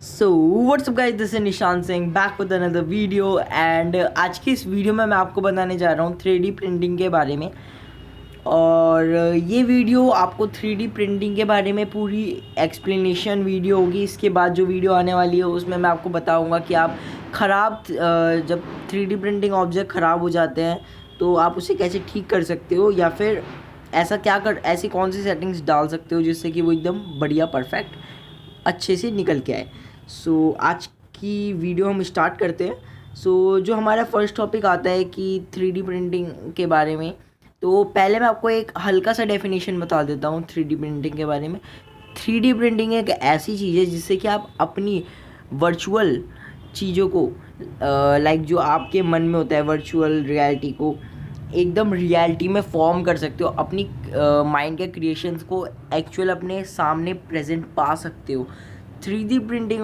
So what's up guys, this is Nishan Singh back with another video. And आज की इस video में मैं आपको बताने जा रहा हूँ 3D प्रिंटिंग के बारे में। और ये वीडियो आपको 3D प्रिंटिंग के बारे में पूरी एक्सप्लेनेशन वीडियो होगी। इसके बाद जो वीडियो आने वाली है उसमें मैं आपको बताऊंगा कि आप जब 3D प्रिंटिंग ऑब्जेक्ट ख़राब हो जाते हैं तो आप उसे कैसे ठीक कर सकते हो, या फिर ऐसी कौन सी सेटिंग्स डाल सकते हो जिससे कि वो एकदम बढ़िया परफेक्ट अच्छे से निकल के आए। सो आज की वीडियो हम स्टार्ट करते हैं। जो हमारा फर्स्ट टॉपिक आता है कि 3D प्रिंटिंग के बारे में, तो पहले मैं आपको एक हल्का सा डेफिनेशन बता देता हूँ 3D प्रिंटिंग के बारे में। 3D प्रिंटिंग एक ऐसी चीज़ है जिससे कि आप अपनी वर्चुअल चीज़ों को लाइक जो आपके मन में होता है वर्चुअल रियलिटी को एकदम रियलिटी में फॉर्म कर सकते हो। अपनी माइंड के क्रिएशंस को एक्चुअल अपने सामने प्रेजेंट पा सकते हो। 3D प्रिंटिंग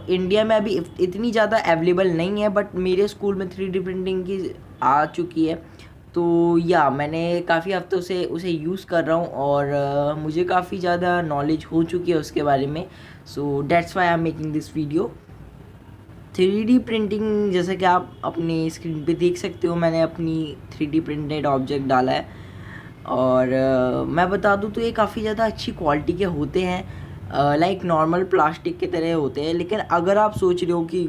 इंडिया में अभी इतनी ज़्यादा अवेलेबल नहीं है, बट मेरे स्कूल में 3D प्रिंटिंग की आ चुकी है। तो मैंने काफ़ी हफ्तों से उसे यूज़ कर रहा हूँ और मुझे काफ़ी ज़्यादा नॉलेज हो चुकी है उसके बारे में। So that's why I am making this video. 3D printing जैसे कि आप अपनी स्क्रीन पे देख सकते हो, मैंने अपनी 3D प्रिंटेड ऑब्जेक्ट डाला है। और मैं बता दूं तो ये काफ़ी ज़्यादा अच्छी क्वालिटी के होते हैं, लाइक नॉर्मल प्लास्टिक के तरह होते हैं। लेकिन अगर आप सोच रहे हो कि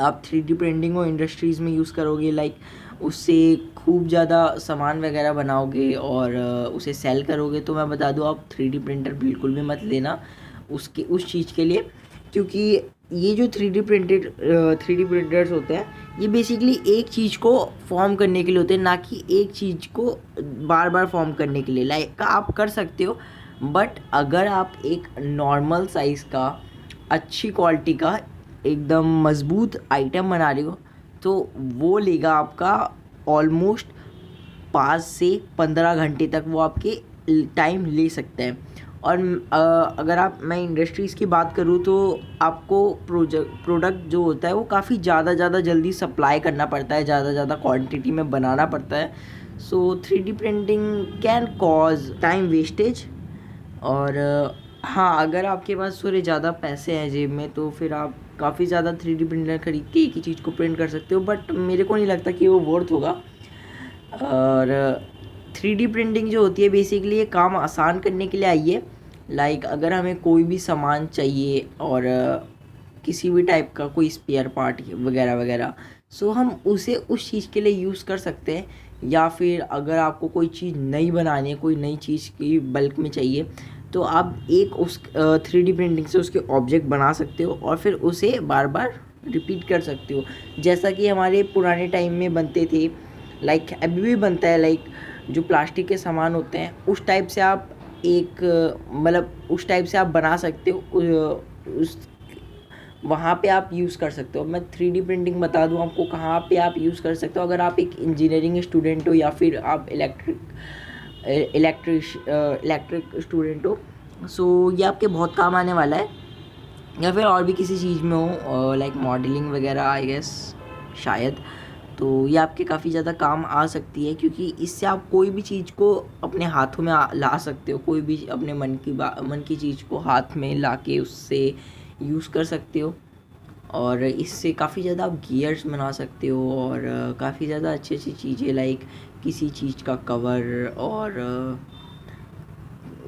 आप 3D प्रिंटिंग को इंडस्ट्रीज़ में यूज़ करोगे, लाइक उससे खूब ज़्यादा सामान वगैरह बनाओगे और उसे सेल करोगे, तो मैं बता दूं आप 3D प्रिंटर बिल्कुल भी मत लेना उस चीज़ के लिए। क्योंकि ये जो 3D प्रिंटर्स होते हैं, ये बेसिकली एक चीज़ को फॉर्म करने के लिए होते हैं, ना कि एक चीज़ को बार बार फॉर्म करने के लिए। लाइक आप कर सकते हो, बट अगर आप एक नॉर्मल साइज़ का अच्छी क्वालिटी का एकदम मज़बूत आइटम बना रहे हो, तो वो लेगा आपका ऑलमोस्ट 5 से 15 घंटे तक वो आपके टाइम ले सकते हैं। और अगर मैं इंडस्ट्रीज़ की बात करूँ तो आपको प्रोडक्ट जो होता है वो काफ़ी ज़्यादा जल्दी सप्लाई करना पड़ता है, ज़्यादा क्वांटिटी में बनाना पड़ता है। सो 3D printing can cause time wastage. और हाँ, अगर आपके पास थोड़े ज़्यादा पैसे हैं जेब में, तो फिर आप काफ़ी ज़्यादा 3D प्रिंटर खरीद के एक ही चीज़ को प्रिंट कर सकते हो, बट मेरे को नहीं लगता कि वो वर्थ होगा। और 3D प्रिंटिंग जो होती है बेसिकली ये काम आसान करने के लिए आई है। लाइक अगर हमें कोई भी सामान चाहिए और किसी भी टाइप का कोई स्पेयर पार्ट वगैरह वगैरह, सो हम उसे उस चीज़ के लिए यूज़ कर सकते हैं। या फिर अगर आपको कोई चीज़ नई बनानी है, कोई नई चीज़ की बल्क में चाहिए, तो आप उस 3D प्रिंटिंग से उसके ऑब्जेक्ट बना सकते हो और फिर उसे बार बार रिपीट कर सकते हो, जैसा कि हमारे पुराने टाइम में बनते थे। लाइक अभी भी बनता है, लाइक जो प्लास्टिक के सामान होते हैं उस टाइप से आप उस टाइप से आप बना सकते हो। उस वहाँ पे आप यूज़ कर सकते हो। मैं 3D प्रिंटिंग बता दूँ आपको कहाँ पे आप यूज़ कर सकते हो। अगर आप एक इंजीनियरिंग स्टूडेंट हो या फिर आप इलेक्ट्रिक स्टूडेंट हो, सो ये आपके बहुत काम आने वाला है। या फिर और भी किसी चीज़ में हो, लाइक मॉडलिंग वगैरह, आई गेस शायद, तो ये आपके काफ़ी ज़्यादा काम आ सकती है। क्योंकि इससे आप कोई भी चीज़ को अपने हाथों में ला सकते हो। कोई भी अपने मन की चीज़ को हाथ में ला के उससे यूज़ कर सकते हो। और इससे काफ़ी ज़्यादा आप गियर्स बना सकते हो और काफ़ी ज़्यादा अच्छी चीज़ें, लाइक किसी चीज़ का कवर, और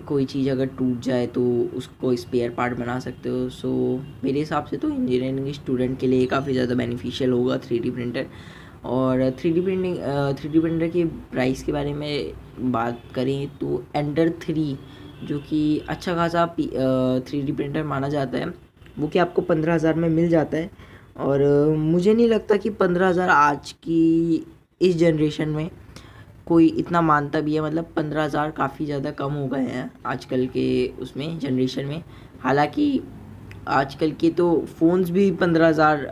कोई चीज़ अगर टूट जाए तो उसको स्पेयर पार्ट बना सकते हो। सो मेरे हिसाब से तो इंजीनियरिंग स्टूडेंट के लिए काफ़ी ज़्यादा बेनिफिशियल होगा 3D प्रिंटर। और 3D प्रिंटर की प्राइस के बारे में बात करें तो एंडर 3, जो कि अच्छा खासा 3D प्रिंटर माना जाता है, वो कि आपको 15,000 में मिल जाता है। और मुझे नहीं लगता कि 15,000 आज की इस जनरेशन में कोई इतना मानता भी है। मतलब 15,000 काफ़ी ज़्यादा कम हो गए हैं आजकल के उसमें जनरेशन में। हालांकि आजकल के तो फ़ोन्स भी 15,000,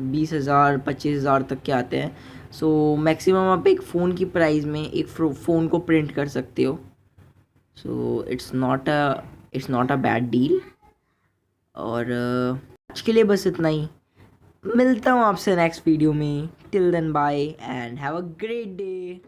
20,000, 25,000 तक के आते हैं। सो मैक्सिमम आप एक फ़ोन की प्राइस में एक फ़ोन को प्रिंट कर सकते हो। So it's not a bad deal. और आज के लिए बस इतना ही। मिलता हूँ आपसे नेक्स्ट वीडियो में। Till then bye and have a great day.